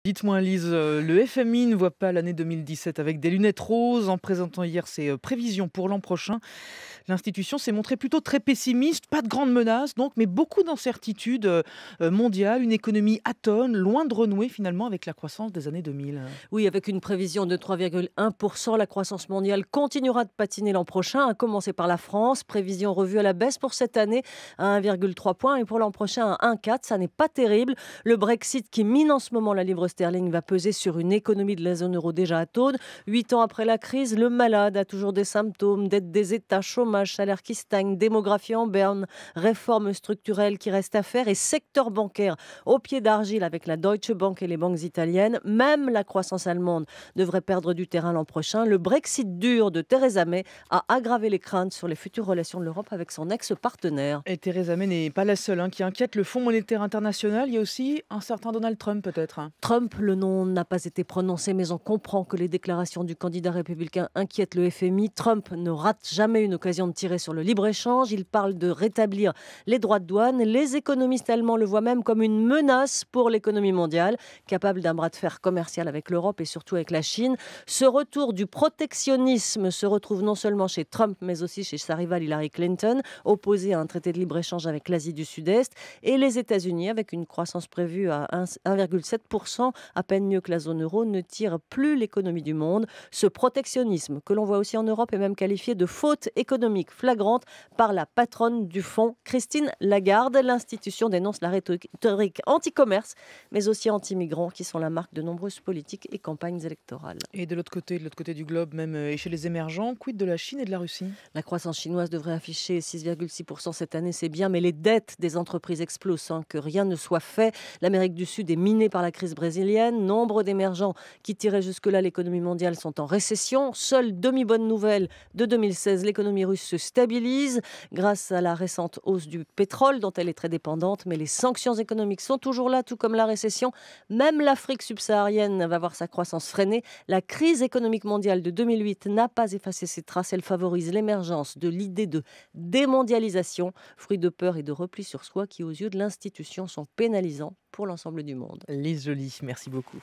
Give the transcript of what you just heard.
Dites-moi Lise, le FMI ne voit pas l'année 2017 avec des lunettes roses. En présentant hier ses prévisions pour l'an prochain, l'institution s'est montrée plutôt très pessimiste. Pas de grandes menaces donc, mais beaucoup d'incertitudes mondiales. Une économie atone, loin de renouer finalement avec la croissance des années 2000. Oui, avec une prévision de 3,1%, la croissance mondiale continuera de patiner l'an prochain, à commencer par la France. Prévision revue à la baisse pour cette année à 1,3 points et pour l'an prochain à 1,4. Ça n'est pas terrible. Le Brexit qui mine en ce moment la livre sterling va peser sur une économie de la zone euro déjà atone. 8 ans après la crise, le malade a toujours des symptômes, dette des États, chômage, salaire qui stagne, démographie en berne, réformes structurelles qui restent à faire et secteur bancaire au pied d'argile avec la Deutsche Bank et les banques italiennes. Même la croissance allemande devrait perdre du terrain l'an prochain. Le Brexit dur de Theresa May a aggravé les craintes sur les futures relations de l'Europe avec son ex-partenaire. Et Theresa May n'est pas la seule qui inquiète le Fonds monétaire international. Il y a aussi un certain Donald Trump peut-être. Trump, le nom n'a pas été prononcé, mais on comprend que les déclarations du candidat républicain inquiètent le FMI. Trump ne rate jamais une occasion de tirer sur le libre-échange. Il parle de rétablir les droits de douane. Les économistes allemands le voient même comme une menace pour l'économie mondiale, capable d'un bras de fer commercial avec l'Europe et surtout avec la Chine. Ce retour du protectionnisme se retrouve non seulement chez Trump, mais aussi chez sa rivale Hillary Clinton, opposée à un traité de libre-échange avec l'Asie du Sud-Est, et les États-Unis, avec une croissance prévue à 1,7%, à peine mieux que la zone euro, ne tire plus l'économie du monde. Ce protectionnisme, que l'on voit aussi en Europe, est même qualifié de faute économique flagrante par la patronne du fonds, Christine Lagarde. L'institution dénonce la rhétorique anti-commerce, mais aussi anti-migrants, qui sont la marque de nombreuses politiques et campagnes électorales. Et de l'autre côté du globe même, et chez les émergents, quid de la Chine et de la Russie? La croissance chinoise devrait afficher 6,6% cette année, c'est bien, mais les dettes des entreprises explosent sans que rien ne soit fait. L'Amérique du Sud est minée par la crise brésilienne. Nombre d'émergents qui tiraient jusque-là l'économie mondiale sont en récession. Seule demi-bonne nouvelle de 2016, l'économie russe se stabilise grâce à la récente hausse du pétrole dont elle est très dépendante, mais les sanctions économiques sont toujours là, tout comme la récession. Même l'Afrique subsaharienne va voir sa croissance freinée. La crise économique mondiale de 2008 n'a pas effacé ses traces. Elle favorise l'émergence de l'idée de démondialisation, fruit de peur et de repli sur soi qui, aux yeux de l'institution, sont pénalisants pour l'ensemble du monde. Lise Joly, merci beaucoup.